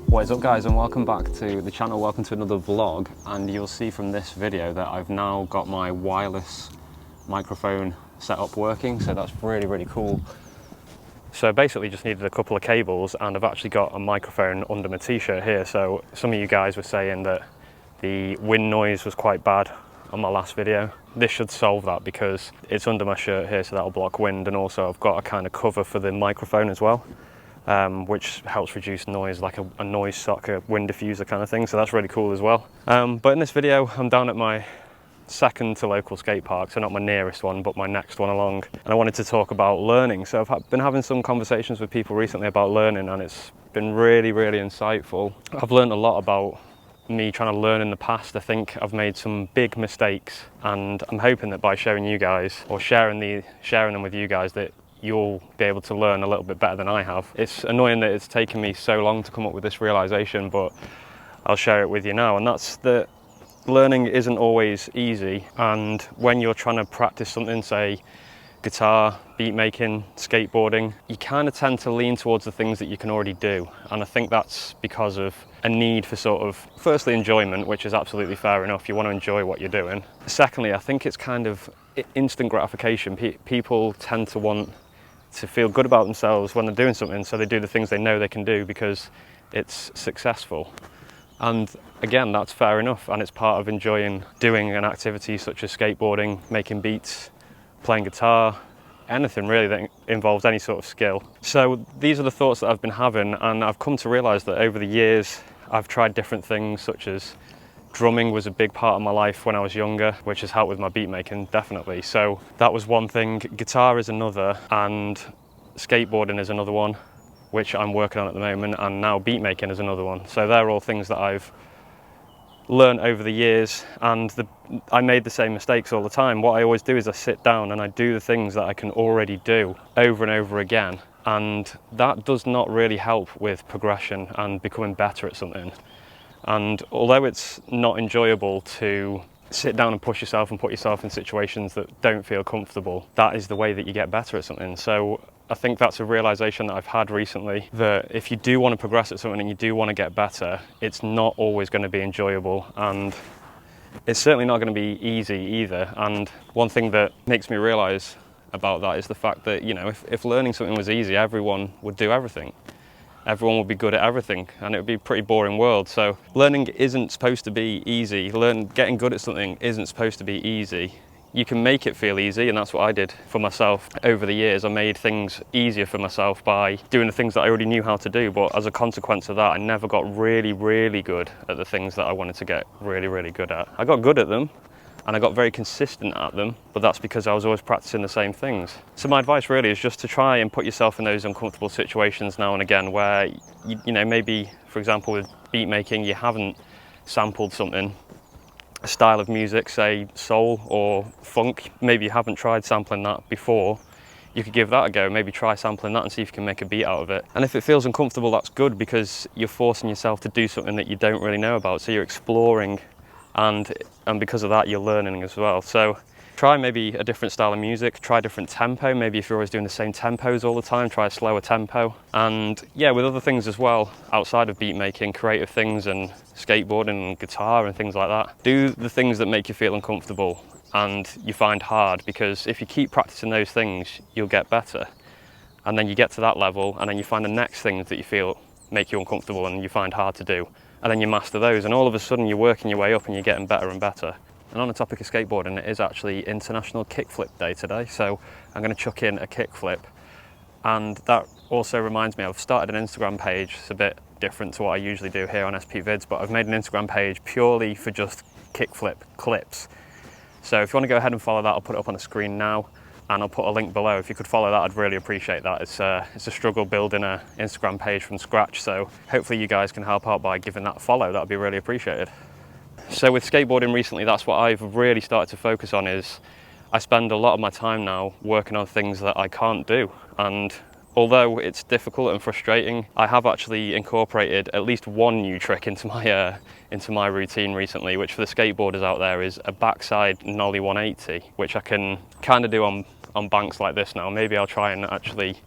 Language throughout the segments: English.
What is up guys, and welcome back to the channel, welcome to another vlog. And you'll see from this video that I've now got my wireless microphone set up working, so that's really cool. So basically just needed a couple of cables, and I've actually got a microphone under my t-shirt here. So some of you guys were saying that the wind noise was quite bad on my last video. This should solve that because it's under my shirt here, so that'll block wind, and also I've got a kind of cover for the microphone as well. Which helps reduce noise, like a noise sock, a wind diffuser kind of thing, so that's really cool as well. But in this video I'm down at my second to local skate park, so not my nearest one but my next one along, and I wanted to talk about learning. So I've been having some conversations with people recently about learning, and it's been really insightful. I've learned a lot about me trying to learn in the past. I think I've made some big mistakes, and I'm hoping that by showing you guys, or sharing them with you guys, that you'll be able to learn a little bit better than I have. It's annoying that it's taken me so long to come up with this realization, but I'll share it with you now. And that's that learning isn't always easy. And when you're trying to practice something, say guitar, beat making, skateboarding, you kind of tend to lean towards the things that you can already do. And I think that's because of a need for sort of, firstly, enjoyment, which is absolutely fair enough. You want to enjoy what you're doing. Secondly, I think it's kind of instant gratification. People tend to want to feel good about themselves when they're doing something, so they do the things they know they can do because it's successful. And again, that's fair enough, and it's part of enjoying doing an activity such as skateboarding, making beats, playing guitar, anything really that involves any sort of skill. So these are the thoughts that I've been having, and I've come to realize that over the years I've tried different things, such as drumming was a big part of my life when I was younger, which has helped with my beat making, definitely. So that was one thing. Guitar is another, and skateboarding is another one, which I'm working on at the moment, and now beat making is another one. So they're all things that I've learned over the years, and I made the same mistakes all the time. What I always do is I sit down and I do the things that I can already do over and over again, and that does not really help with progression and becoming better at something. And although it's not enjoyable to sit down and push yourself and put yourself in situations that don't feel comfortable, that is the way that you get better at something. So I think that's a realization that I've had recently, that if you do want to progress at something and you do want to get better, it's not always going to be enjoyable, and it's certainly not going to be easy either. And one thing that makes me realize about that is the fact that, you know, if learning something was easy, everyone would do everything. Everyone would be good at everything, and it would be a pretty boring world. So learning isn't supposed to be easy. Getting good at something isn't supposed to be easy. You can make it feel easy, and that's what I did for myself over the years. I made things easier for myself by doing the things that I already knew how to do, but as a consequence of that, I never got really good at the things that I wanted to get really good at. I got good at them, and I got very consistent at them, but that's because I was always practicing the same things. So my advice really is just to try and put yourself in those uncomfortable situations now and again where, you know, maybe, for example, with beat making, you haven't sampled something, a style of music, say soul or funk, maybe you haven't tried sampling that before. You could give that a go, maybe try sampling that and see if you can make a beat out of it. And if it feels uncomfortable, that's good, because you're forcing yourself to do something that you don't really know about, so you're exploring, and because of that you're learning as well. So try maybe a different style of music, try a different tempo. Maybe if you're always doing the same tempos all the time, try a slower tempo. And yeah, with other things as well outside of beat making, creative things and skateboarding and guitar and things like that, do the things that make you feel uncomfortable and you find hard, because if you keep practicing those things you'll get better, and then you get to that level and then you find the next things that you feel make you uncomfortable and you find hard to do, and then you master those, and all of a sudden you're working your way up and you're getting better and better. And on the topic of skateboarding, it is actually International Kickflip Day today, so I'm going to chuck in a kickflip. And that also reminds me, I've started an Instagram page. It's a bit different to what I usually do here on SP Vids, but I've made an Instagram page purely for just kickflip clips. So if you want to go ahead and follow that, I'll put it up on the screen now. and I'll put a link below. If you could follow that, I'd really appreciate that. It's a struggle building an Instagram page from scratch, so hopefully you guys can help out by giving that a follow. That would be really appreciated. So with skateboarding recently, that's what I've really started to focus on. Is I spend a lot of my time now working on things that I can't do, and although it's difficult and frustrating, I have actually incorporated at least one new trick into my routine recently, which for the skateboarders out there is a backside nollie 180, which I can kind of do on banks like this now. Maybe I'll try and actually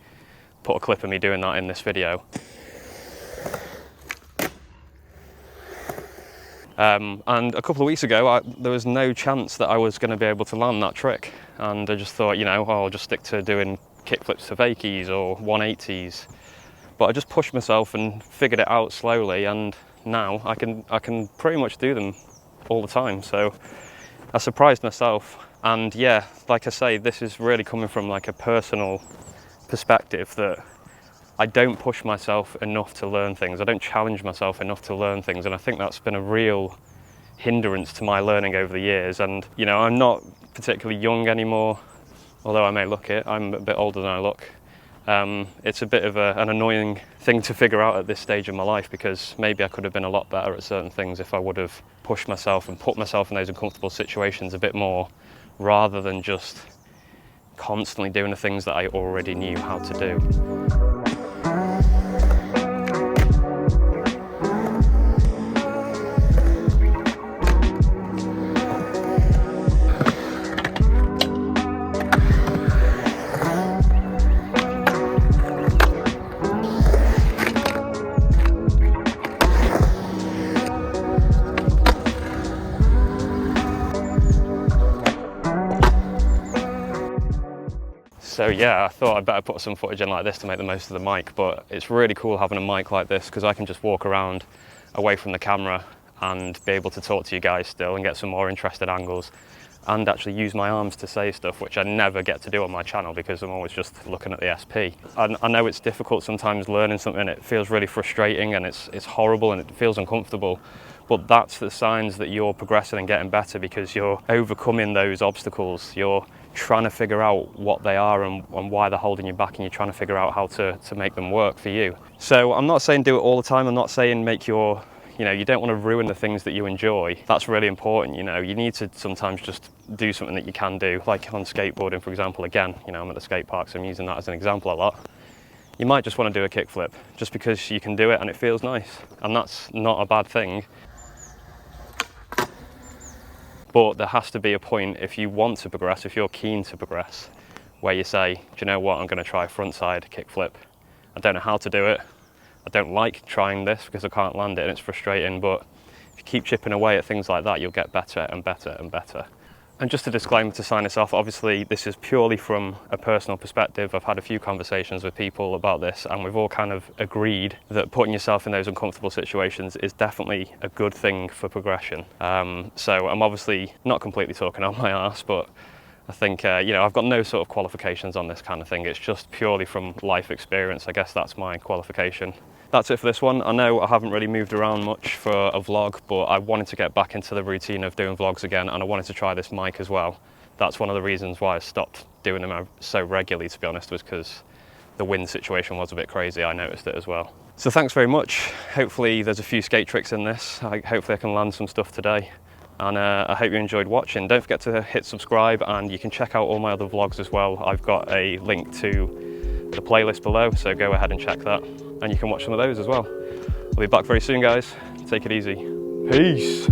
put a clip of me doing that in this video. And a couple of weeks ago, there was no chance that I was going to be able to land that trick. And I just thought, I'll just stick to doing kickflips to fakies or 180s. But I just pushed myself and figured it out slowly, and now I can pretty much do them all the time. So I surprised myself. And yeah, like I say, this is really coming from like a personal perspective, that I don't push myself enough to learn things. I don't challenge myself enough to learn things. And I think that's been a real hindrance to my learning over the years. And, I'm not particularly young anymore, although I may look it. I'm a bit older than I look. It's a bit of an annoying thing to figure out at this stage of my life, because maybe I could have been a lot better at certain things if I would have pushed myself and put myself in those uncomfortable situations a bit more, rather than just constantly doing the things that I already knew how to do. So yeah, I thought I'd better put some footage in like this to make the most of the mic, but it's really cool having a mic like this, because I can just walk around away from the camera and be able to talk to you guys still and get some more interesting angles, and actually use my arms to say stuff, which I never get to do on my channel because I'm always just looking at the SP. I know it's difficult sometimes learning something. It feels really frustrating and it's horrible and it feels uncomfortable, but that's the signs that you're progressing and getting better, because you're overcoming those obstacles. You're trying to figure out what they are and why they're holding you back, and you're trying to figure out how to make them work for you. So I'm not saying do it all the time. I'm not saying make your, you don't want to ruin the things that you enjoy. That's really important. You need to sometimes just do something that you can do, like on skateboarding, for example. Again, I'm at the skate park, so I'm using that as an example a lot. You might just want to do a kickflip just because you can do it and it feels nice, and that's not a bad thing. But there has to be a point, if you want to progress, if you're keen to progress, where you say, do you know what, I'm going to try frontside kickflip. I don't know how to do it. I don't like trying this because I can't land it and it's frustrating, but if you keep chipping away at things like that, you'll get better and better and better. And just a disclaimer to sign this off, obviously this is purely from a personal perspective. I've had a few conversations with people about this, and we've all kind of agreed that putting yourself in those uncomfortable situations is definitely a good thing for progression. So I'm obviously not completely talking on my arse, but I think, I've got no sort of qualifications on this kind of thing. It's just purely from life experience. I guess that's my qualification. That's it for this one. I know I haven't really moved around much for a vlog, but I wanted to get back into the routine of doing vlogs again, and I wanted to try this mic as well. That's one of the reasons why I stopped doing them so regularly, to be honest, was because the wind situation was a bit crazy. I noticed it as well. So thanks very much. Hopefully there's a few skate tricks in this. Hopefully I can land some stuff today. And I hope you enjoyed watching. Don't forget to hit subscribe, and you can check out all my other vlogs as well. I've got a link to the playlist below, so go ahead and check that. And you can watch some of those as well. I'll be back very soon, guys. Take it easy. Peace.